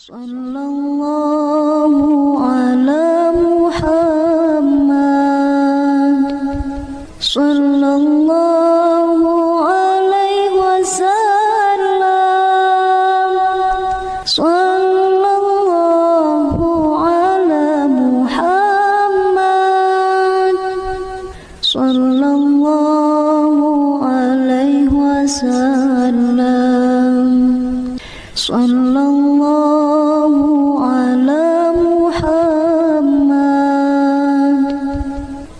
Sallallahu ala Muhammad, sallallahu alaihi wasallam, sallallahu ala Muhammad, sallallahu alaihi wasallam, sallallahu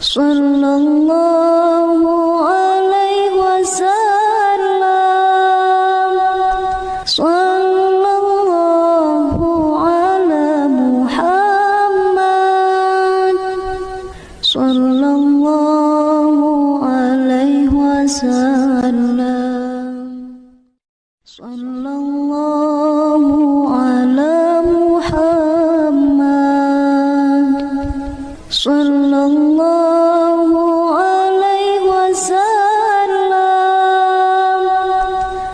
sallallahu alaihi wasallam, sallallahu ala Muhammad, sallallahu alaihi wasallam, sallallahu ala Muhammad, sallallahu sallallahu alaihi wasallam,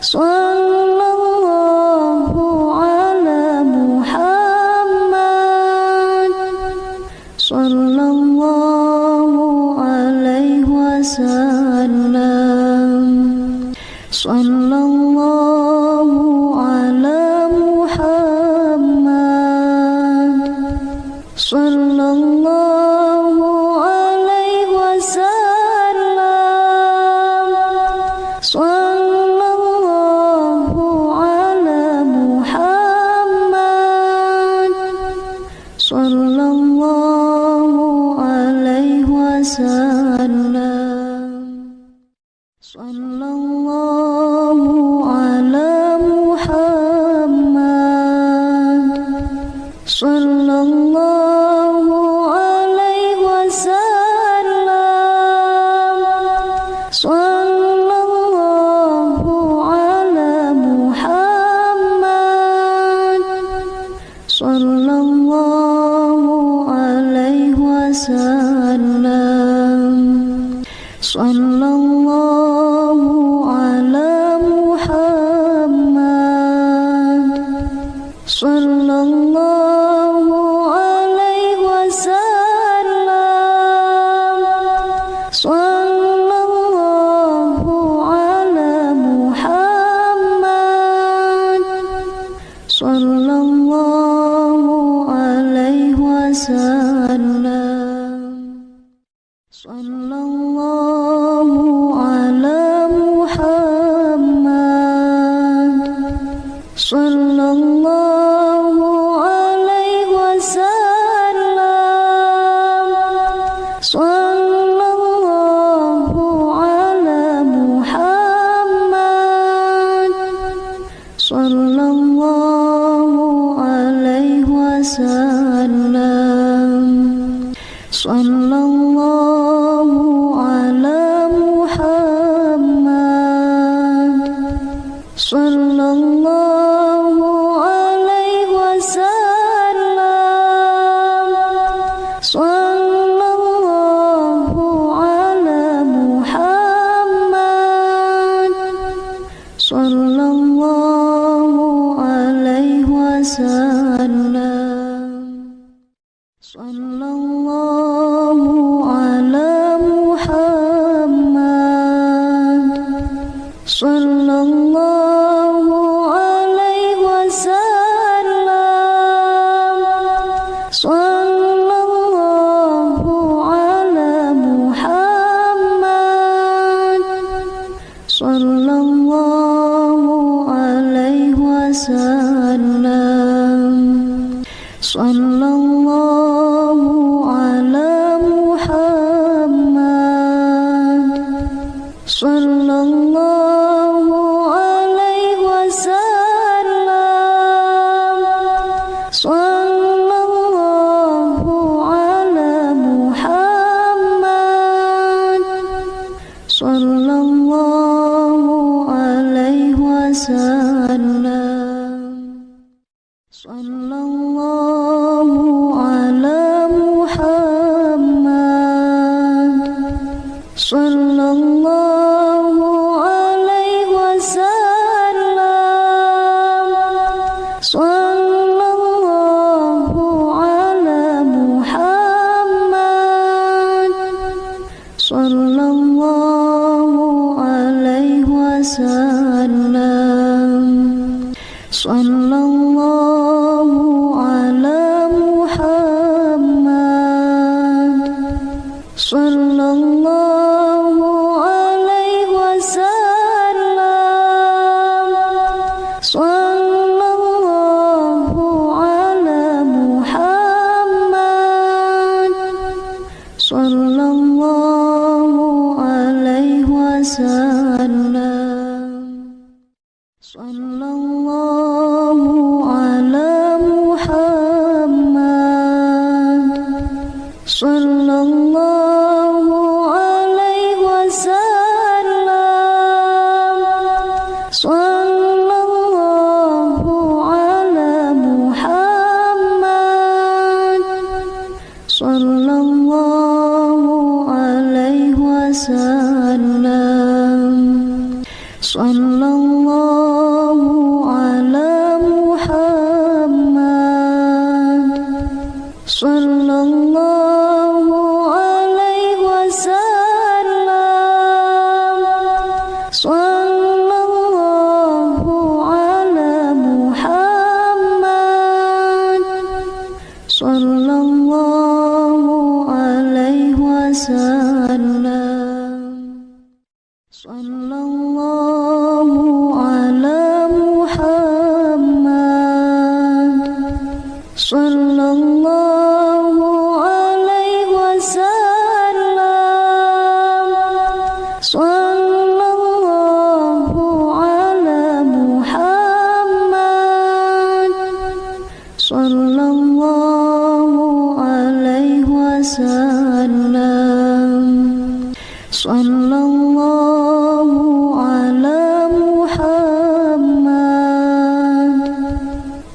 sallallahu ala Muhammad, sallallahu alaihi wasallam, sallallahu ala Muhammad, sallallahu alaihi wasallam, sallallahu ala Muhammad, sallallahu alaihi wasallam, sallallahu ala Muhammad, sallallahu alaihi wasallam, sallallahu ala Muhammad, sallallahu alaihi wasallam, sallallahu ala Muhammad, sallallahu alaihi wasallam, sallallahu ala Muhammad, sallallahu alaihi wasallam, sallallahu ala Muhammad, sallallahu alaihi wasallam, sallallahu ala Muhammad, sallallahu alaihi wasallam, sallallahu ala Muhammad, sallallahu alaihi wasallam, sallallahu ala Muhammad, sallallahu alaihi wasallam, sallallahu ala Muhammad, sallallahu alaihi wasallam, sallallahu ala Muhammad, sallallahu alaihi wasallam, sallallahu ala Muhammad, sallallahu alaihi wasallam, sallallahu ala Muhammad, sallallahu alaihi wasallam, sallallahu wasallam. Sallallahu ala Muhammad, sallallahu alaihi wasallam. Sallallahu ala Muhammad, sallallahu alaihi wasallam. Sallallahu ala Muhammad, sallallahu alaihi wasallam. Sallallahu ala Muhammad, sallallahu alaihi wasallam. Sallallahu ala Muhammad, sallallahu alaihi wasallam. Sallallahu ala Muhammad, sallallahu alaihi wasallam. Sallallahu ala Muhammad, sallallahu alaihi wasallam. Sallallahu ala Muhammad, sallallahu alaihi wasallam. Sallallahu ala Muhammad, sallallahu alaihi wasallam. Sallallahu ala Muhammad,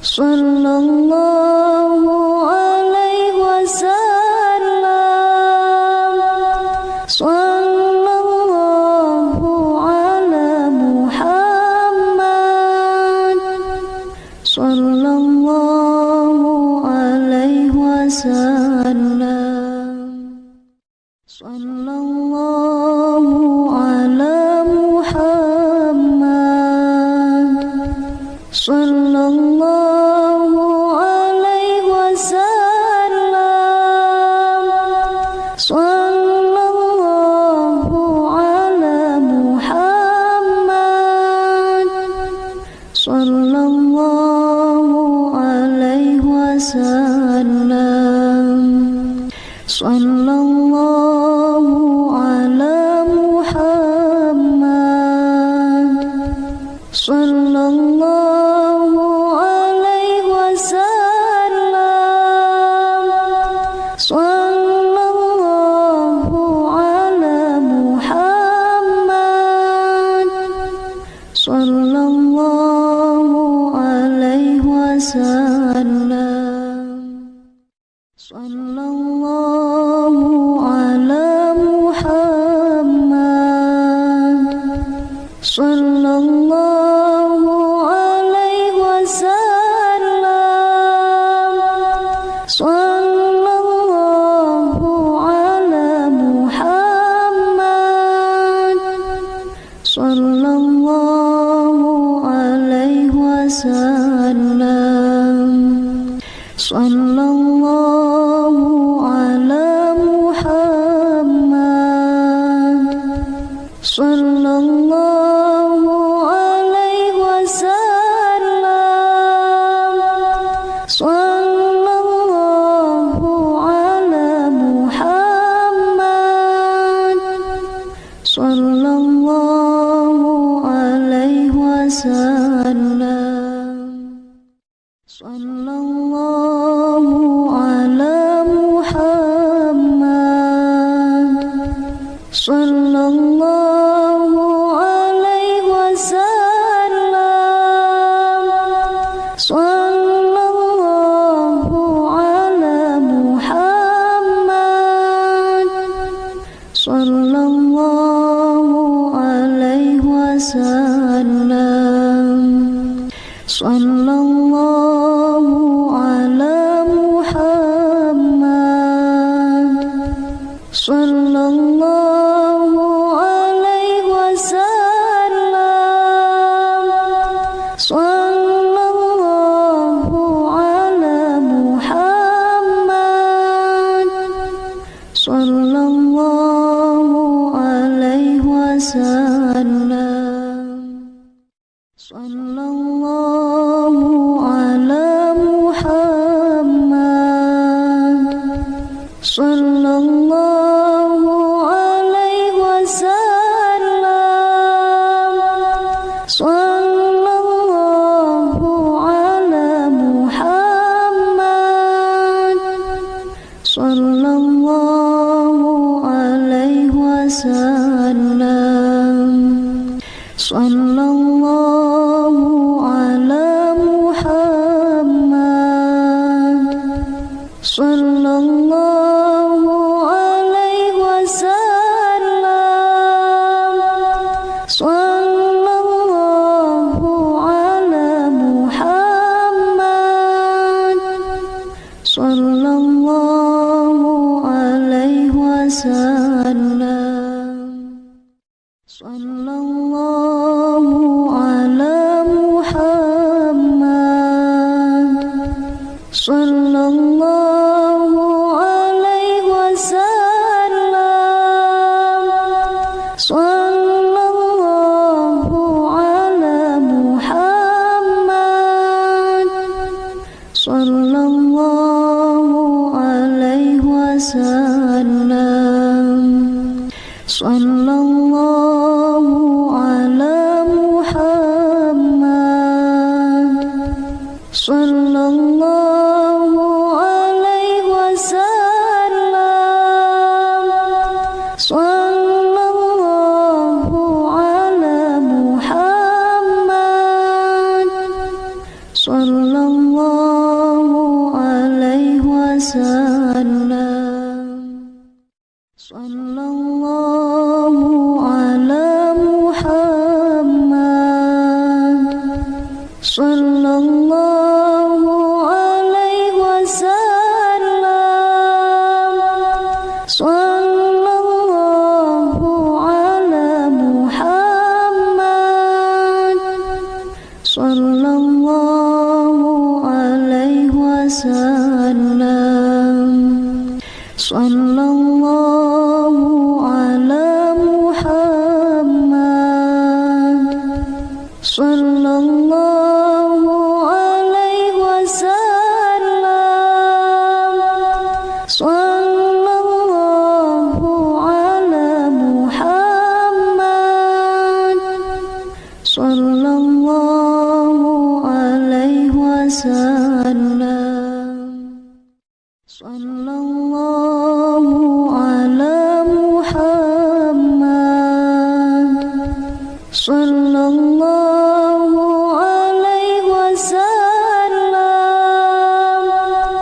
sallallahu alaihi wasallam. Sallallahu ala Muhammad, sallallahu alaihi wasallam. Sallallahu ala Muhammad, sallallahu alaihi wasallam. Sallallahu ala Muhammad, sallallahu alaihi wasallam. Sallallahu ala Muhammad, sallallahu alaihi wasallam. Sallallahu ala Muhammad, sallallahu alaihi wasallam. Sallallahu ala Muhammad, sallallahu alaihi wasallam. Sallallahu ala Muhammad, sallallahu alaihi wasallam. Sallallahu ala Muhammad, sallallahu alaihi wasallam. Sallallahu ala Muhammad, sallallahu alaihi wasallam. Sallallahu ala Muhammad, sallallahu alaihi wasallam. Sallallahu ala Muhammad, sallallahu alaihi wasallam. Sallallahu ala Muhammad. Sallallahu alaihi wasallam. Sallallahu ala Muhammad. Sallallahu alaihi wasallam. Sallallahu ala Muhammad. Sallallahu alaihi wasallam. Sallallahu ala Muhammad. Sallallahu alaihi wasallam. Sallallahu ala Muhammad. Sallallahu alaihi wasallam. Sallallahu ala Muhammad. Sallallahu alaihi wasallam. Sallallahu ala Muhammad. Sallallahu alaihi wasallam. Sallallahu ala Muhammad. Sallallahu alaihi wasallam. Sallallahu ala Muhammad. Sallallahu alaihi wasallam. Sallallahu ala Muhammad. Sallallahu alaihi wasallam. Sallallahu ala Muhammad. Sallallahu alaihi wasallam. Sallallahu ala Muhammad. Sallallahu alaihi wasallam. Sallallahu ala Muhammad. Sallallahu alaihi wasallam. Sallallahu ala Muhammad. Sallallahu alaihi wasallam.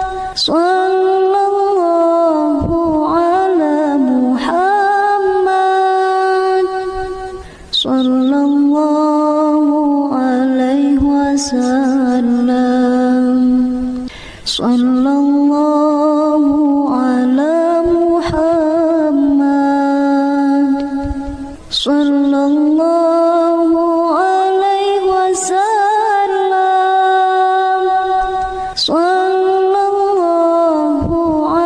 Sallallahu ala Muhammad. Sallallahu alaihi wasallam. Sallallahu ala Muhammad. Sallallahu alaihi wasallam. Sallallahu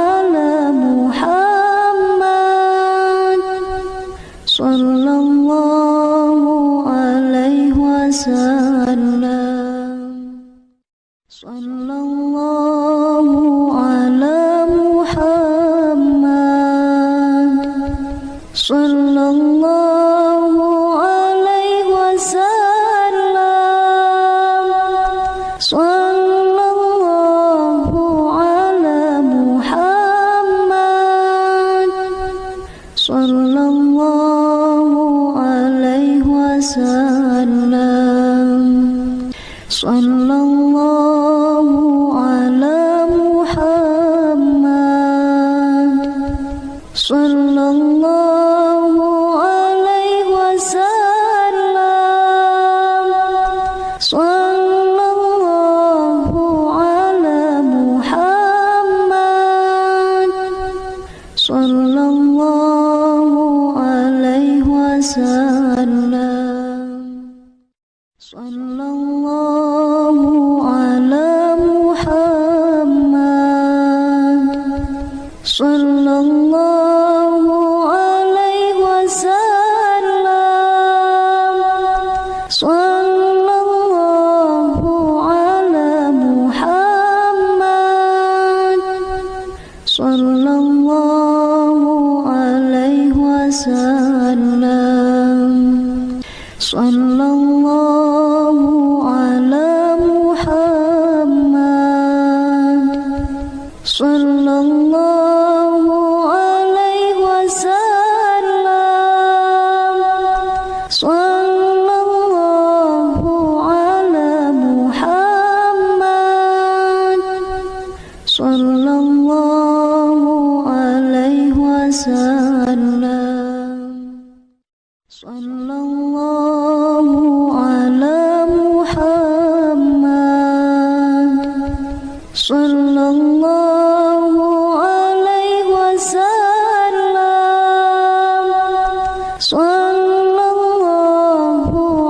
ala Muhammad. Sallallahu alaihi wasallam. Sallallahu ala Muhammad. Sallallahu alaihi wasallam. Sallallahu ala Muhammad. Sallallahu alaihi wasallam. Sallallahu ala Muhammad. Sallallahu alaihi wasallam. Sallallahu ala Muhammad. Sallallahu alaihi wasallam. Sallallahu Sallallahu ala Muhammad. Sallallahu alaihi wasallam. Sallallahu ala Muhammad. Sallallahu alaihi wasallam. Sallallahu ala Muhammad. Sallallahu alaihi wasallam. Sallallahu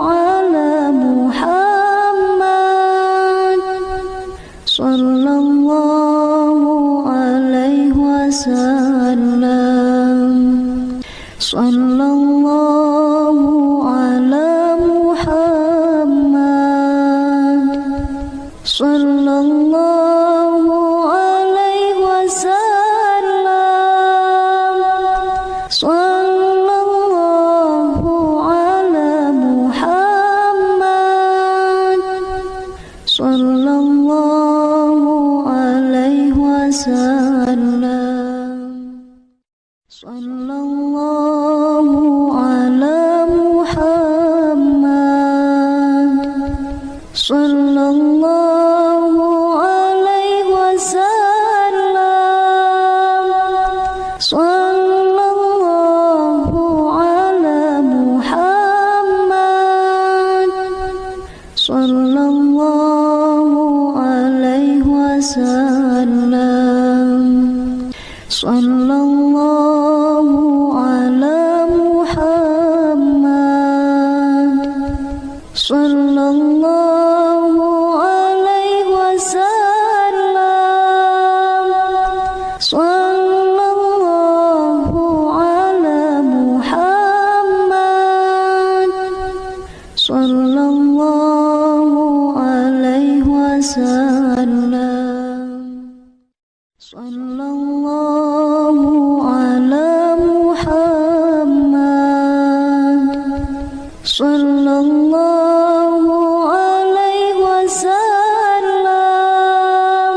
ala Muhammad. Sallallahu alaihi wasallam. Sallallahu ala Muhammad. Sallallahu alaihi wasallam. Sallallahu ala Muhammad. Sallallahu alaihi wasallam. Sallallahu ala Muhammad. Sallallahu alaihi wasallam. Sallallahu ala Muhammad. Sallallahu alaihi wasallam. Sallallahu ala Muhammad. Sallallahu alaihi wasallam. Sallallahu ala Muhammad. Sallallahu alaihi wasallam. Sallallahu ala Muhammad. Sallallahu alaihi wasallam. Sallallahu ala Muhammad. Sallallahu alaihi wasallam. Sallallahu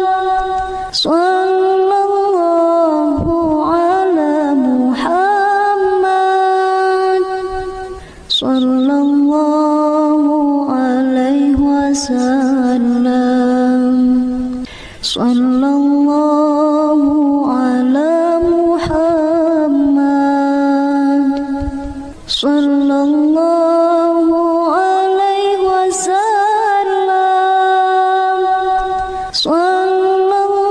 ala Muhammad. Sallallahu alaihi wasallam. Sallallahu ala Muhammad. Sallallahu alaihi wasallam. Sallallahu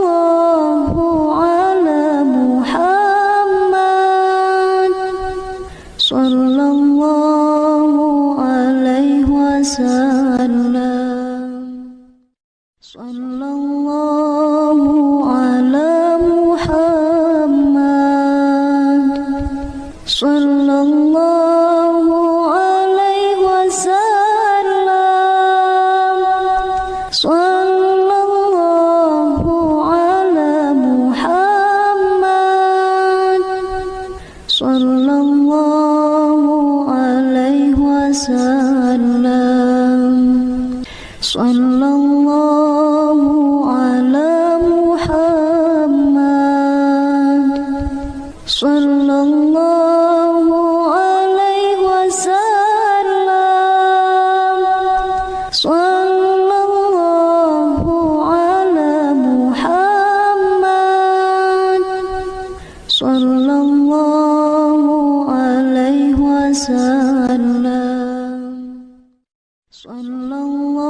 ala Muhammad. Sallallahu alaihi wasallam. Sallallahu ala Muhammad. Sallallahu alaihi wasallam. Sallallahu ala Muhammad. Sallallahu alaihi wasallam. Sallallahu ala Muhammad. Sallallahu alaihi wasallam. Sallallahu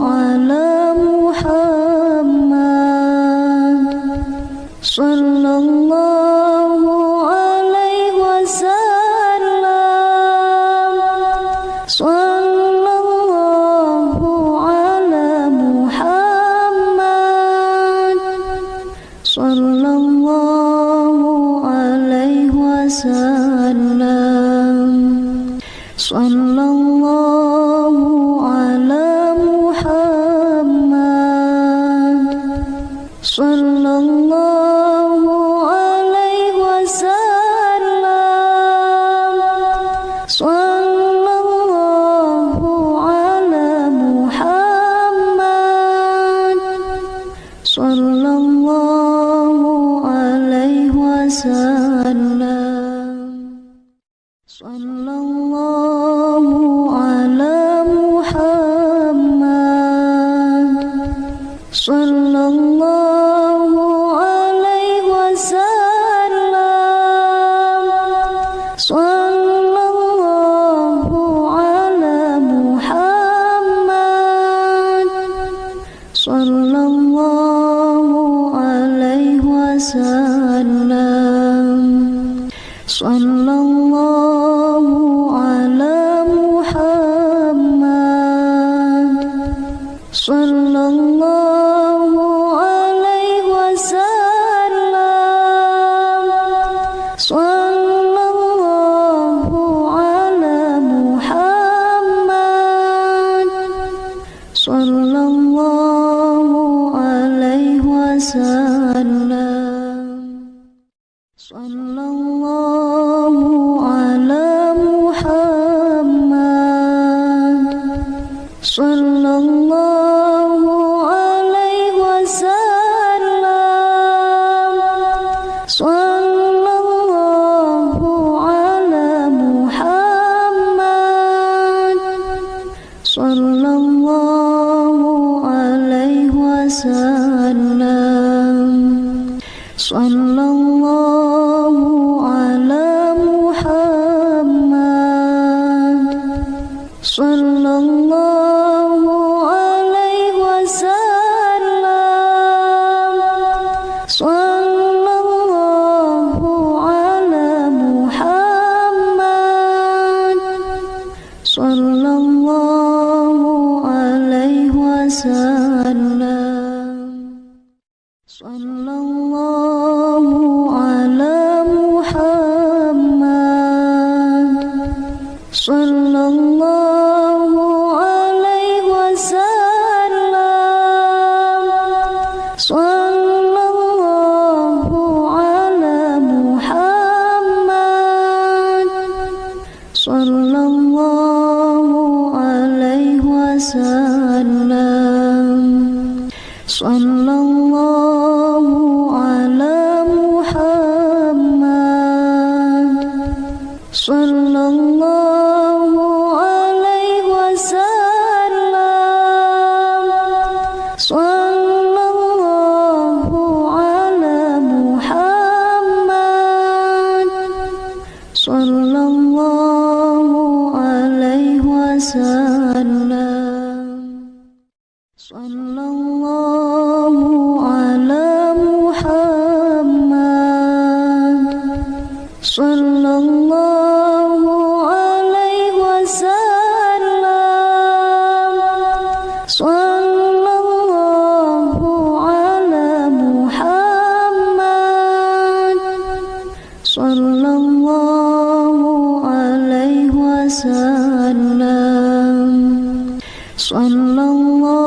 ala Muhammad. Sallallahu alaihi wasallam. Sallallahu ala Muhammad. Sallallahu alaihi wasallam. Sallallahu ala Muhammad. sallallahu alaihi wasallam, sallallahu ala Muhammad, sallallahu alaihi wasallam, sallallahu ala Muhammad, sallallahu alaihi wasallam, sallallahu ala Muhammad, sallallahu alaihi wasallam, sallallahu ala Muhammad, sallallahu alaihi wasallam, sallallahu ala Muhammad, sallallahu alaihi wasallam, sallallahu ala Muhammad, sallallahu alaihi wasallam, sallallahu ala Muhammad, sallallahu alaihi wasallam, sallallahu ala Muhammad, sallallahu alaihi wasallam, sallallahu ala Muhammad, sallallahu alaihi wasallam, sallallahu ala Muhammad, sallallahu alaihi wasallam, sallallahu ala Muhammad, sallallahu alaihi wasallam, sallallahu ala Muhammad, sallallahu alaihi wasallam, sallallahu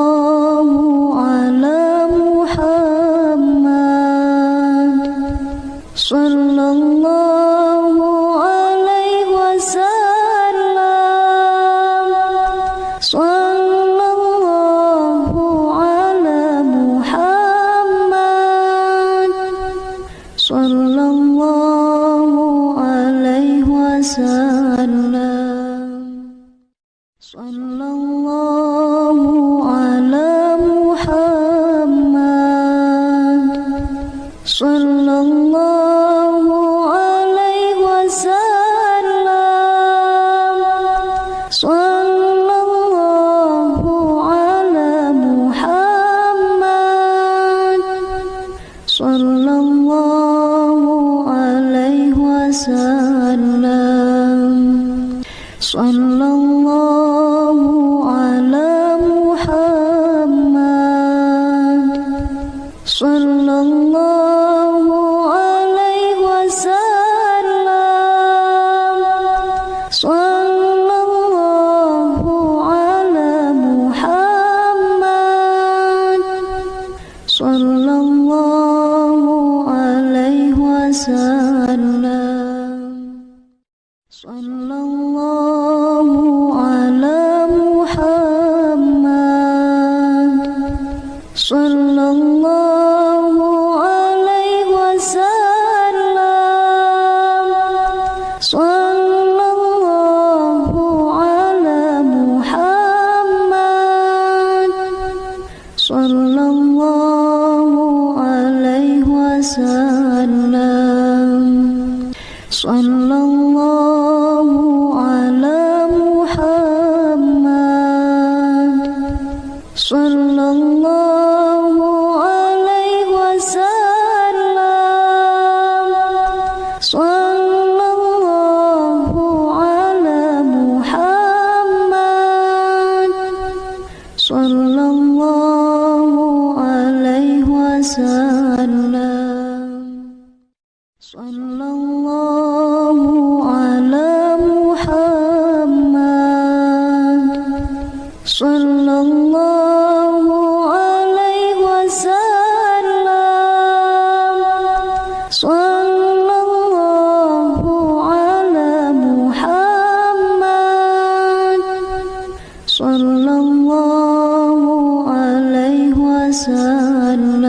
ala Muhammad, sallallahu alaihi wasallam, sallallahu ala Muhammad, sallallahu alaihi wasallam, sallallahu ala Muhammad, sallallahu alaihi wasallam, sallallahu ala sallallahu alaihi wasallam, sallallahu ala Muhammad, sallallahu alaihi wasallam,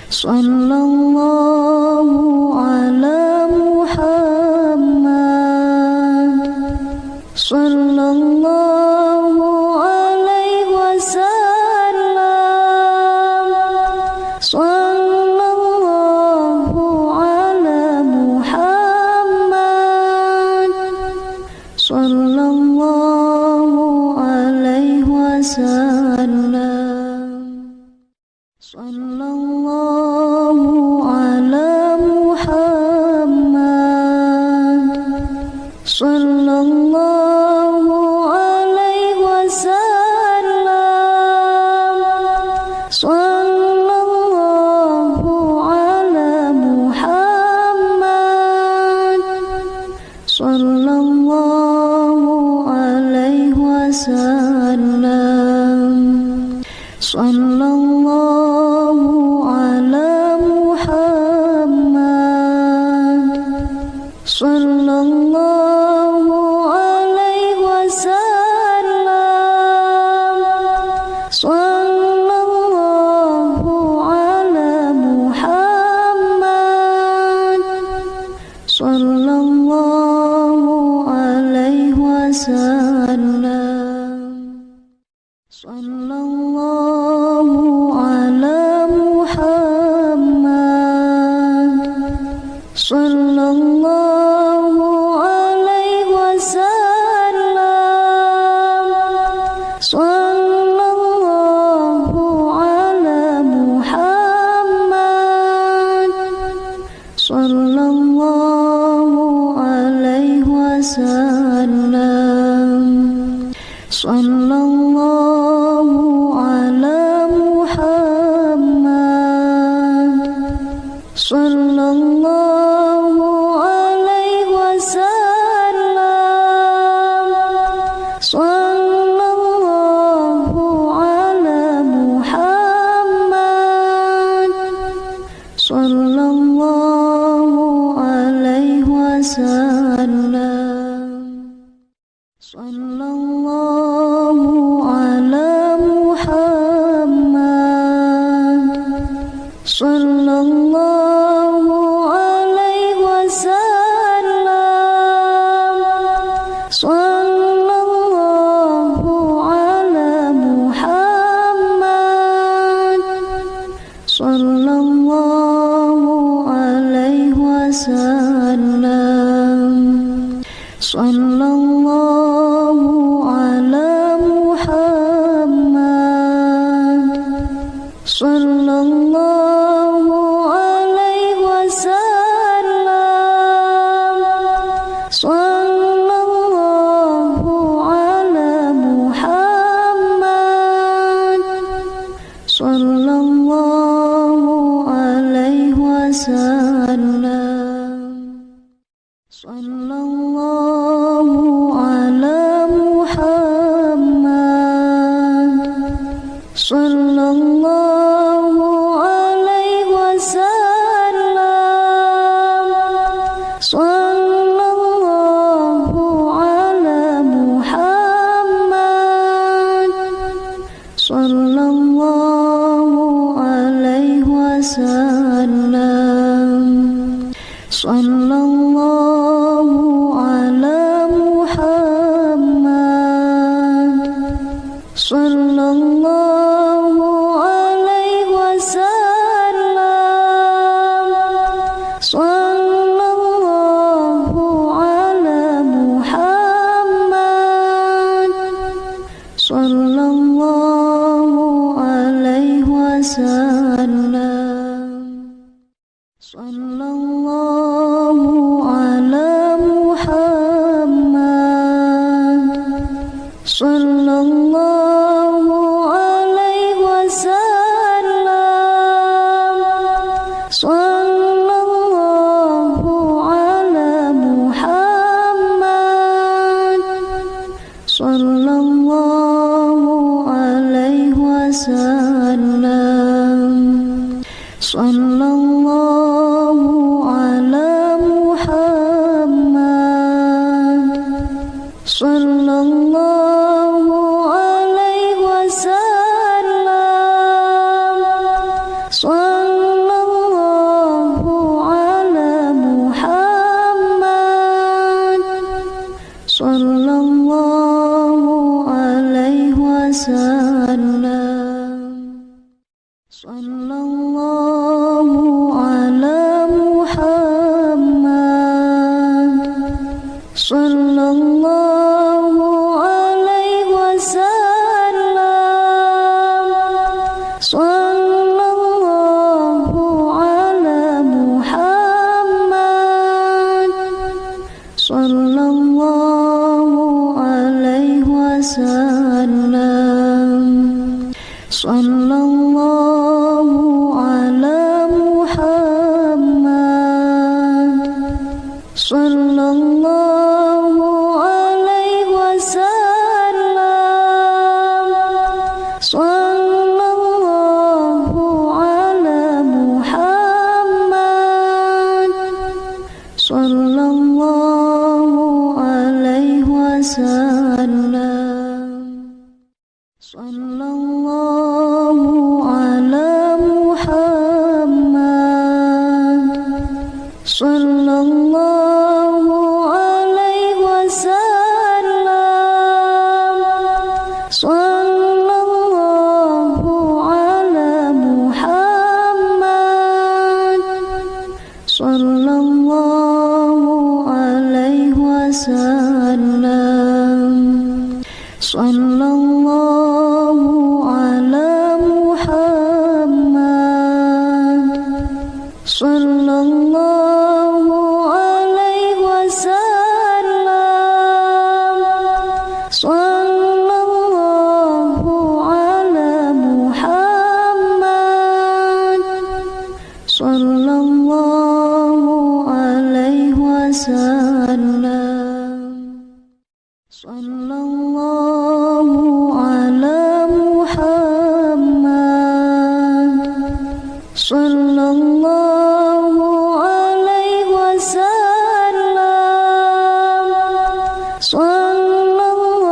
sallallahu ala Muhammad, sallallahu alaihi wasallam, sallallahu ala Muhammad, sallallahu alaihi wasallam, sallallahu ala Muhammad, sallallahu alaihi wasallam, sallallahu ala Muhammad, sallallahu alaihi wasallam, sallallahu ala Muhammad, sallallahu alaihi wasallam, sallallahu ala Muhammad, sallallahu alaihi wasallam, sallallahu ala Muhammad, sallallahu alaihi wasallam, sallallahu ala Muhammad, sallallahu alaihi wasallam, sallallahu ala Muhammad, sallallahu alaihi wasallam, sallallahu ala Muhammad, sallallahu alaihi wasallam, sallallahu ala Muhammad, sallallahu alaihi wasallam, sallallahu ala Muhammad, sallallahu alaihi wasallam, sallallahu ala Muhammad, sallallahu alaihi wasallam, sallallahu ala Muhammad, sallallahu alaihi wasallam, sallallahu ala Muhammad, sallallahu alaihi wasallam, sallallahu ala Muhammad, sallallahu alaihi wasallam, sallallahu ala Muhammad, sallallahu alaihi wasallam, sallallahu ala Muhammad, sallallahu alaihi wasallam, sallallahu ala Muhammad, sallallahu alaihi wasallam, sallallahu ala Muhammad, sallallahu sallallahu alaihi wasallam. Sallallahu ala Muhammad. Sallallahu alaihi wasallam. Sallallahu ala Muhammad. Sallallahu alaihi wasallam. Sallallahu ala Muhammad. Sallallahu alaihi wasallam. Sallallahu ala Muhammad. Sallallahu alaihi wasallam. Sallallahu ala Muhammad. Sallallahu alaihi wasallam. Sallallahu ala Muhammad. Sallallahu alaihi wasallam. Sallallahu ala Muhammad. Sallallahu alaihi wasallam. Sallallahu ala Muhammad. Sallallahu alaihi wasallam. Sallallahu ala Muhammad. Sallallahu alaihi wasallam. Sallallahu ala Muhammad. Sallallahu alaihi wasallam. Sallallahu ala Muhammad. Sallallahu alaihi wasallam. Sallallahu ala Muhammad. Sallallahu alaihi wasallam. Sallallahu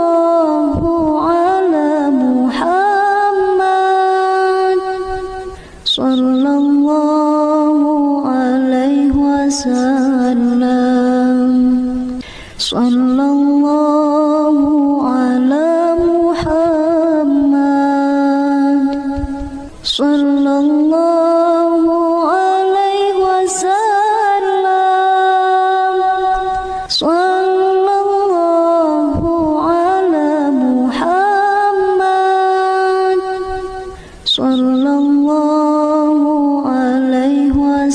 ala Muhammad. Sallallahu alaihi wasallam. Sallallahu ala Muhammad. Sallallahu alaihi wasallam. Sallallahu ala Muhammad. Sallallahu alaihi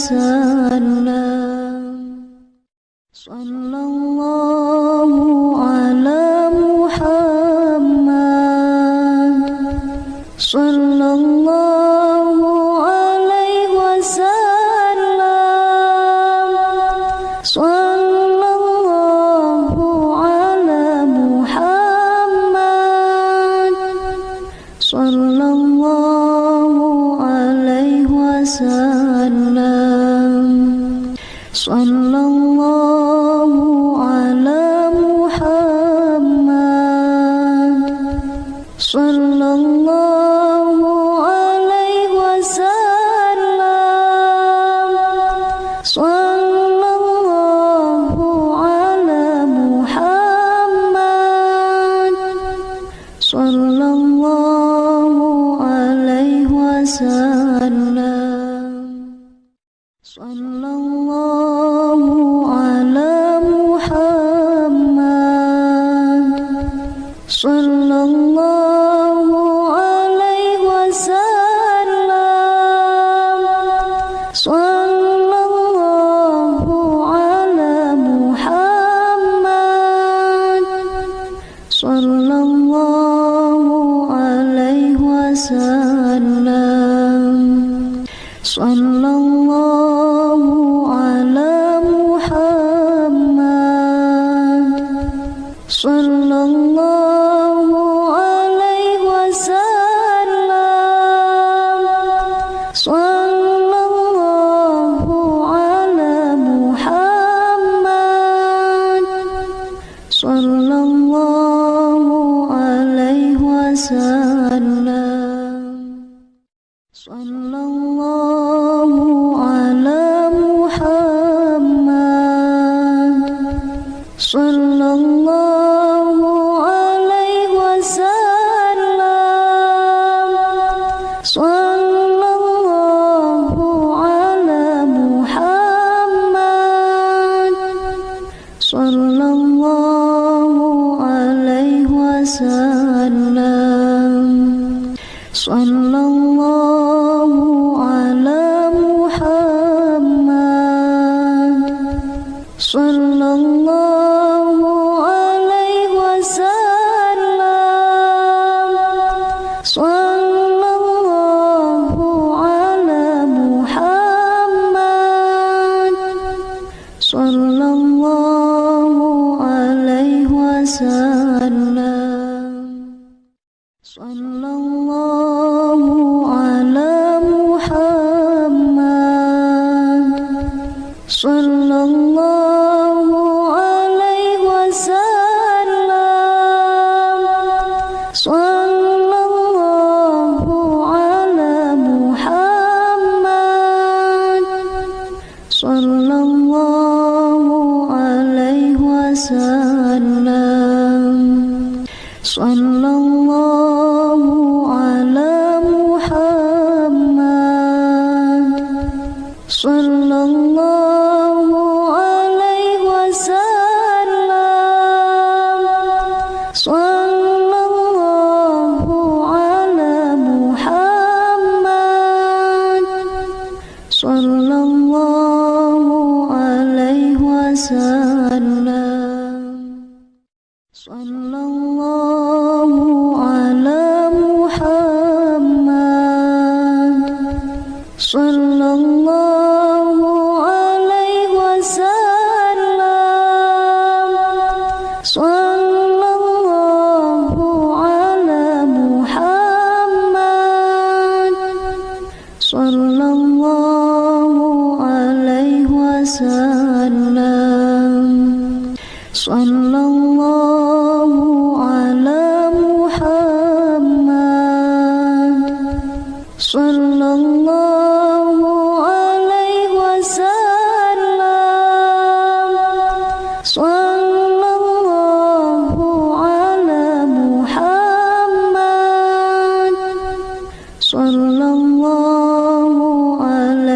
wasallam. Sallallahu ala Muhammad. Sallallahu alaihi wasallam. Sallallahu ala Muhammad. Sallallahu alaihi wasallam. Sallallahu ala Muhammad. Sallallahu alaihi wasallam. Sallallahu ala Muhammad. Sallallahu alaihi wasallam. Sallallahu ala Muhammad. Sallallahu alaihi wasallam. Sallallahu ala Muhammad. Sallallahu wasallam. Sallallahu ala Muhammad, sallallahu alaihi wasallam. Sallallahu ala Muhammad, sallallahu alaihi wasallam. Sallallahu ala Muhammad, sallallahu alaihi wasallam. Sallallahu ala Muhammad, sallallahu alaihi wasallam. Sallallahu ala Muhammad, sallallahu alaihi wasallam. Sallallahu ala Muhammad, sallallahu alaihi wasallam. Sallallahu ala Muhammad, sallallahu alaihi wasallam. Sallallahu ala Muhammad, sallallahu alaihi wasallam. Sallallahu ala Muhammad, sallallahu alaihi wasallam. Sallallahu ala Muhammad, sallallahu alaihi wasallam. Sallallahu ala Muhammad, sallallahu alaihi wasallam. Sallallahu ala Muhammad, sallallahu alaihi wasallam. Sallallahu ala Muhammad, sallallahu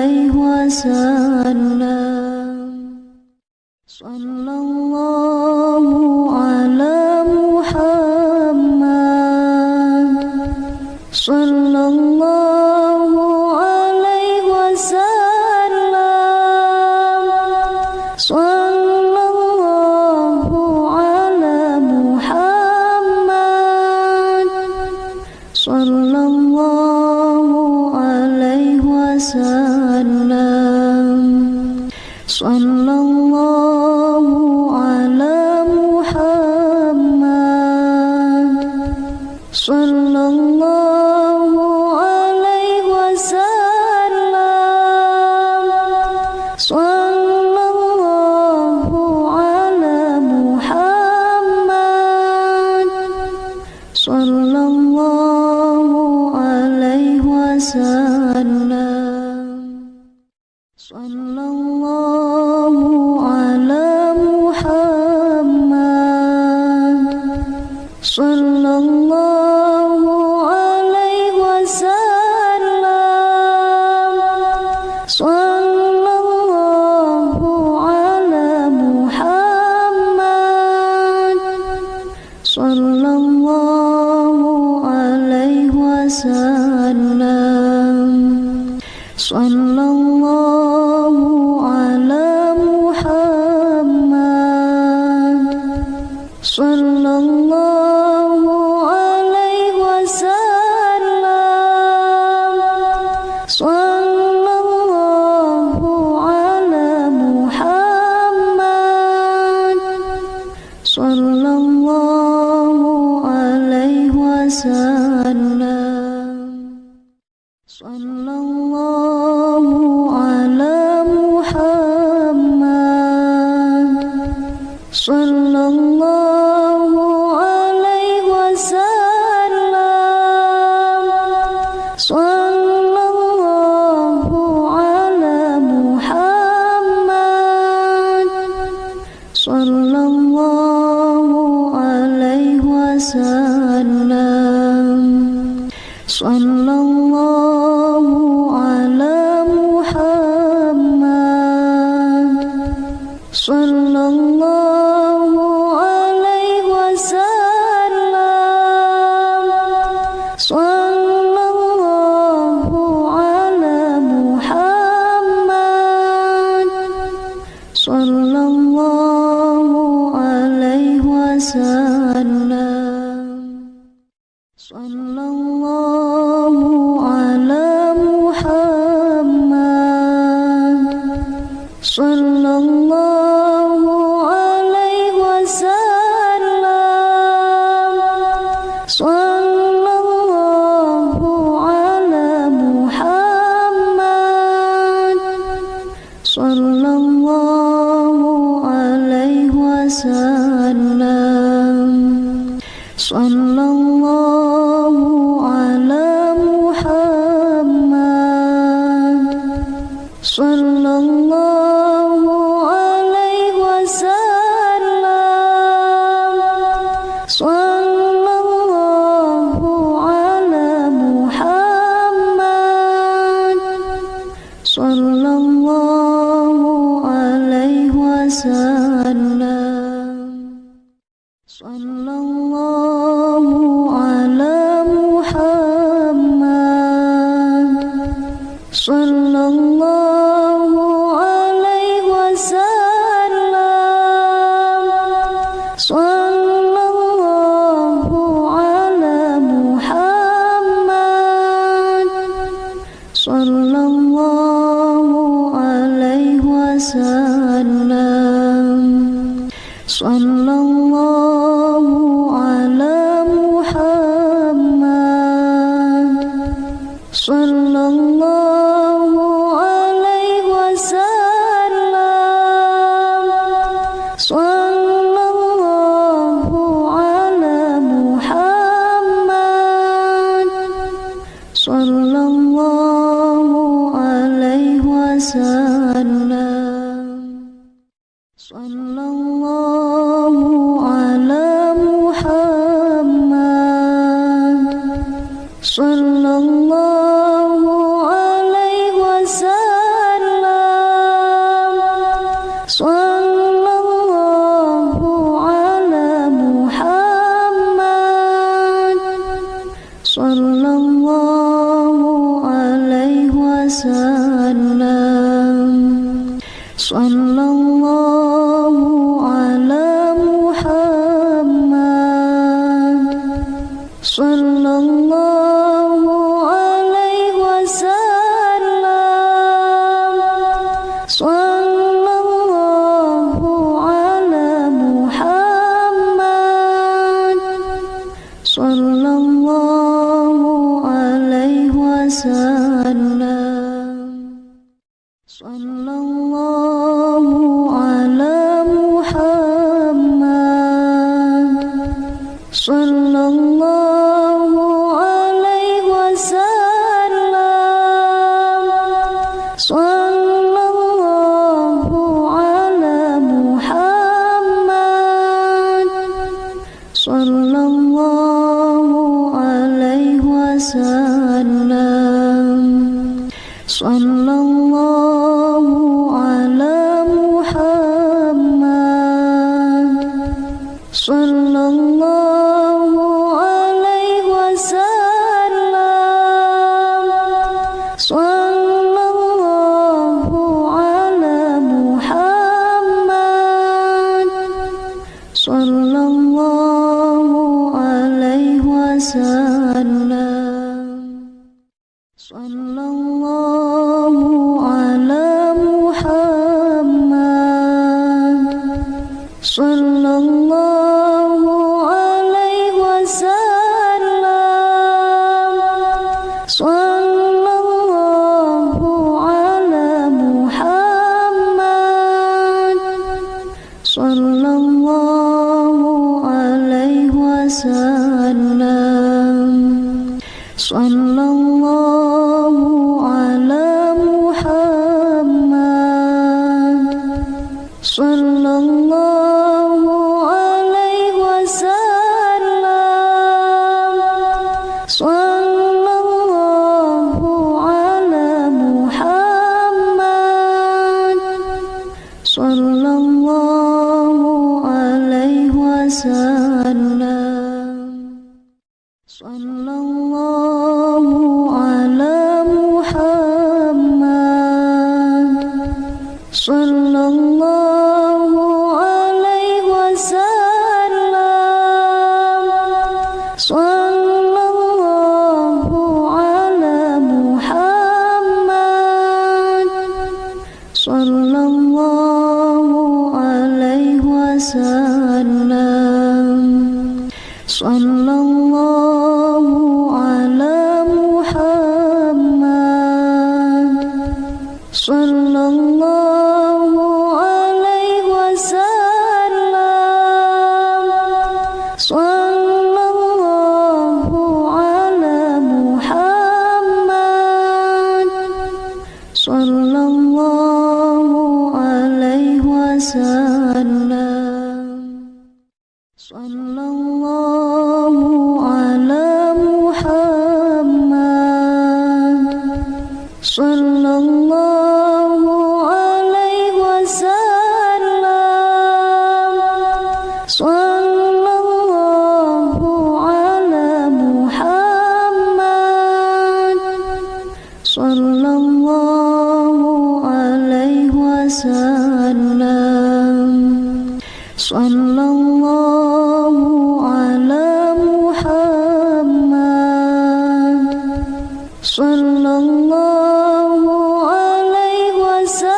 alaihi wasallam. Sallallahu ala Muhammad, sallallahu alaihi wasallam. Sallallahu ala Muhammad, sallallahu alaihi wasallam. Sallallahu ala Muhammad, sallallahu alaihi wasallam. Sallallahu ala Muhammad, sallallahu alaihi wasallam. Sallallahu ala Muhammad, sallallahu alaihi wasallam. Sallallahu ala Muhammad, sallallahu alaihi wasallam. Sallallahu ala Muhammad, sallallahu alaihi wasallam. Sallallahu ala Muhammad, sallallahu alaihi wasallam. wasallam. Sallallahu ala Muhammad, sallallahu alaihi wasallam. Sallallahu ala Muhammad, sallallahu alaihi wasallam. Sallallahu ala Muhammad, sallallahu alaihi wasallam. Sallallahu ala Muhammad, sallallahu alaihi wasallam. Sallallahu ala Muhammad, sallallahu alaihi wasallam. Sallallahu ala Muhammad, sallallahu alaihi wasallam. Sallallahu ala Muhammad, sallallahu alaihi wasallam. Sallallahu ala Muhammad, sallallahu alaihi wasallam. Sallallahu ala Muhammad, sallallahu alaihi wasallam. Sallallahu ala Muhammad, sallallahu alaihi wasallam. Sallallahu ala Muhammad, sallallahu alaihi wasallam. Sallallahu ala Muhammad, sallallahu alaihi wasallam. Sallallahu ala Muhammad, sallallahu alaihi wasallam. Sallallahu ala Muhammad, sallallahu alaihi wasallam. Sallallahu ala Muhammad, sallallahu alaihi wasallam. Sallallahu ala Muhammad, sallallahu alaihi wasallam. Sallallahu ala Muhammad, sallallahu alaihi wasallam. Sallallahu ala Muhammad, sallallahu alaihi wasallam. Sallallahu ala Muhammad, sallallahu alaihi wasallam. Sallallahu ala Muhammad, sallallahu alaihi wasallam. Sallallahu ala Muhammad, sallallahu alaihi wasallam. Sallallahu ala Muhammad. Sallallahu alaihi wasallam. Sallallahu ala Muhammad. Sallallahu alaihi wasallam. Sallallahu ala Muhammad. Sallallahu alaihi wasallam. Sallallahu ala Muhammad. Sallallahu alaihi wasallam. Sallallahu ala Muhammad. Sallallahu alaihi wasallam. Sallallahu ala Muhammad. Sallallahu alaihi wasallam. Sallallahu ala Muhammad. Sallallahu alaihi wasallam. Sallallahu ala Muhammad. Sallallahu alaihi wasallam.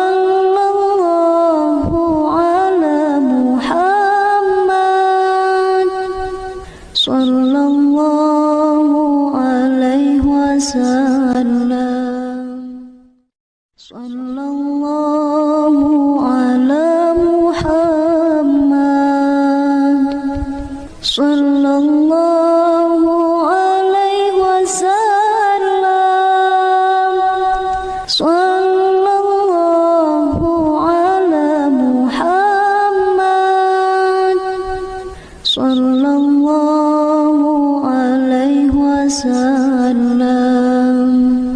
Sallallahu ala Muhammad. Sallallahu alaihi wasallam. Sallallahu ala Muhammad. Sallallahu alaihi wasallam. Sallallahu ala Muhammad. Sallallahu alaihi wasallam.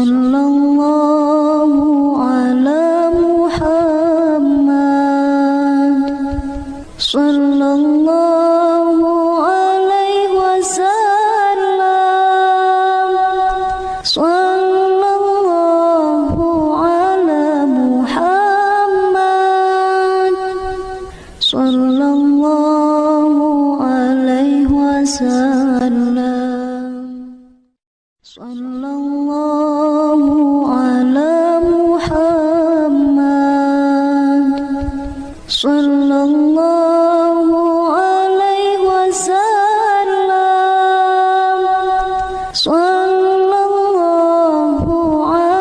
Sallallahu ala Muhammad. Sallallahu alaihi wasallam. Sallallahu ala Muhammad. Sallallahu alaihi wasallam. Sallallahu ala Muhammad. Sallallahu alaihi wasallam. Sallallahu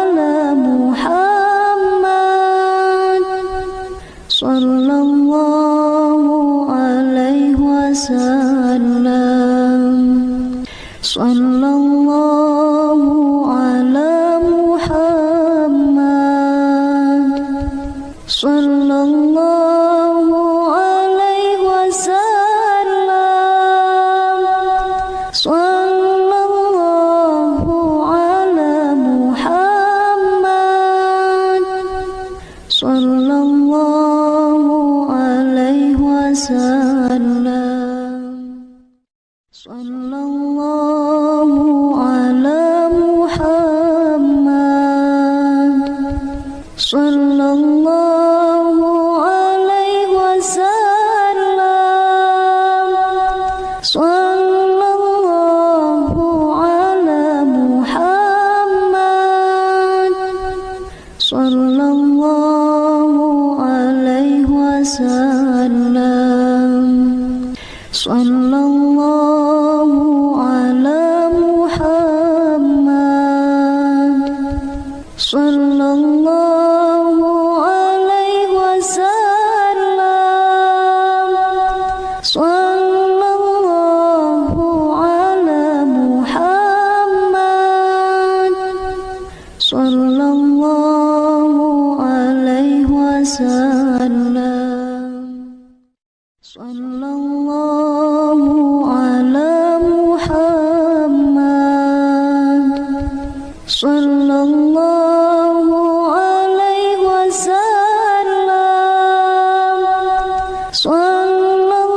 ala Muhammad. Sallallahu alaihi wasallam. Sallallahu ala Muhammad. Sallallahu alaihi wasallam. Sallallahu ala Muhammad. Sallallahu alaihi wasallam. Sallallahu ala Muhammad. Sallallahu alaihi wasallam. Sallallahu ala Muhammad. Sallallahu alaihi wasallam. Sallallahu ala Muhammad. Sallallahu alaihi wasallam. Sallallahu ala Muhammad. Sallallahu alaihi wasallam. Sallallahu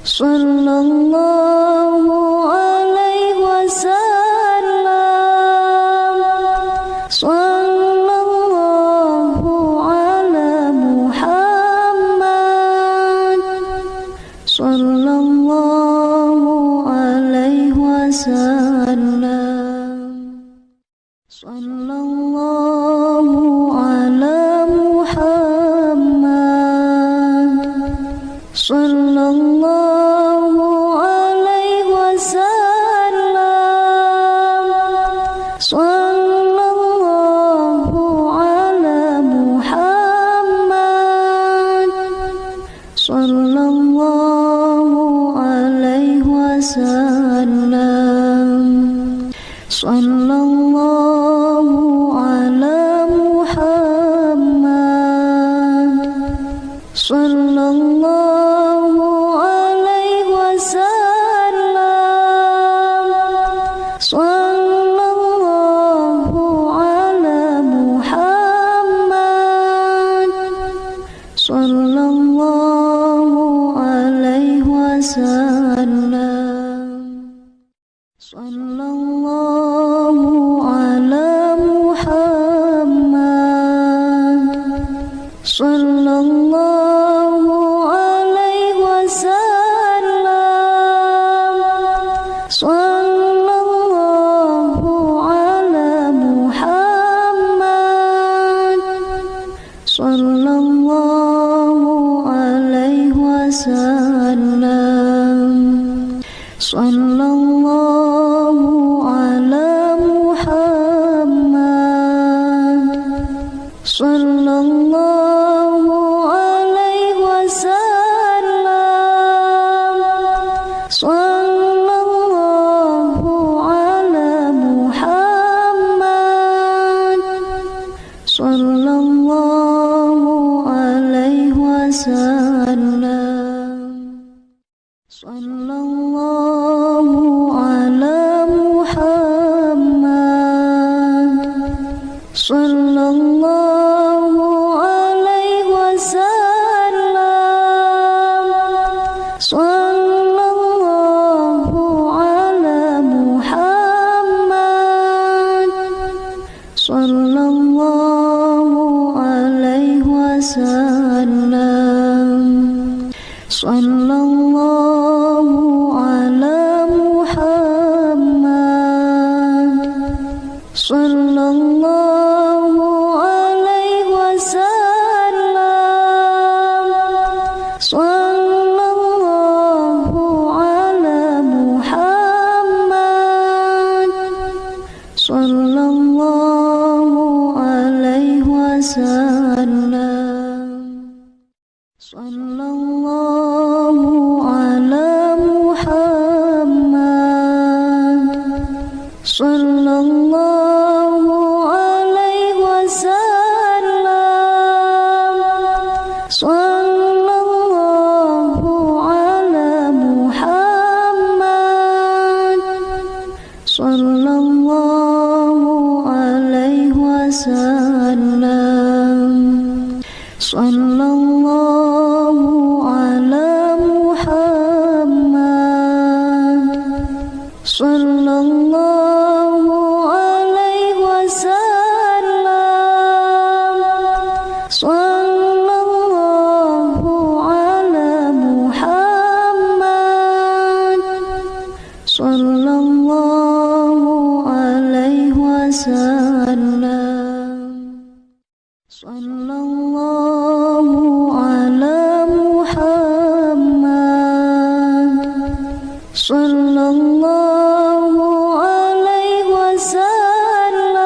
sallallahu alaihi wasallam, sallallahu ala Muhammad, sallallahu alaihi wasallam, sallallahu ala Muhammad, sallallahu alaihi wasallam, sallallahu ala Muhammad, sallallahu alaihi wasallam, sallallahu ala Muhammad, sallallahu alaihi wasallam, sallallahu ala Muhammad, sallallahu alaihi wasallam, sallallahu ala Muhammad, sallallahu alaihi wasallam, sallallahu ala Muhammad, sallallahu alaihi wasallam, sallallahu ala Muhammad, sallallahu alaihi wasallam, sallallahu ala Muhammad, sallallahu alaihi wasallam, sallallahu ala Muhammad, sallallahu alaihi wasallam, sallallahu ala Muhammad, sallallahu alaihi wasallam, sallallahu ala Muhammad, sallallahu alaihi wasallam, sallallahu ala Muhammad, sallallahu alaihi wasallam, sallallahu ala Muhammad, sallallahu alaihi wasallam, sallallahu ala Muhammad, sallallahu alaihi wasallam, sallallahu ala Muhammad, sallallahu alaihi wasallam, sallallahu ala Muhammad, sallallahu alaihi wasallam, sallallahu ala Muhammad, sallallahu alaihi wasallam,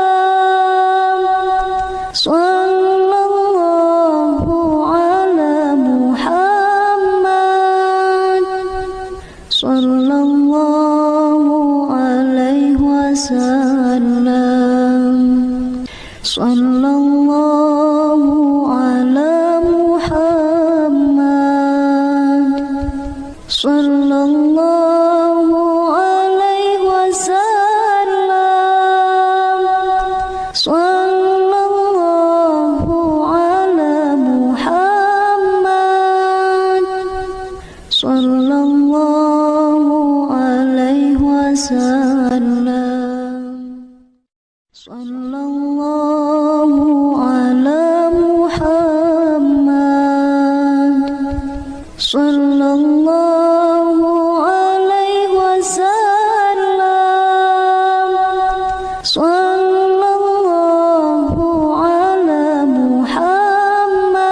sallallahu ala Muhammad, sallallahu alaihi wasallam, sallallahu ala Muhammad, sallallahu alaihi wasallam, sallallahu ala Muhammad, sallallahu sallallahu alaihi wasallam, sallallahu ala Muhammad,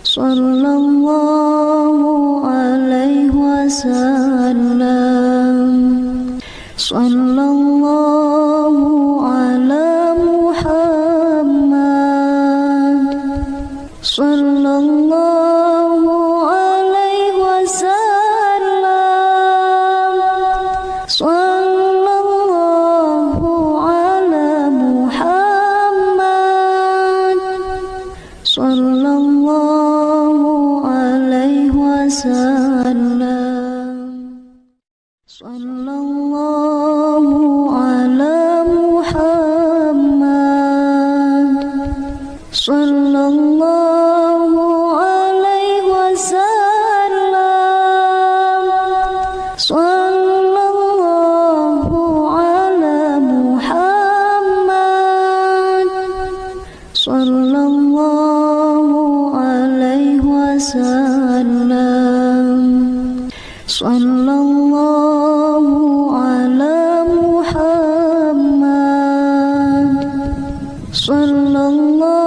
sallallahu alaihi wasallam, sallallahu ala Muhammad, sallallahu alaihi wasallam, sallallahu ala Muhammad, sallallahu alaihi wasallam, sallallahu ala Muhammad, sallallahu alaihi wasallam, sallallahu ala Muhammad, sallallahu alaihi wasallam, sallallahu ala Muhammad, sallallahu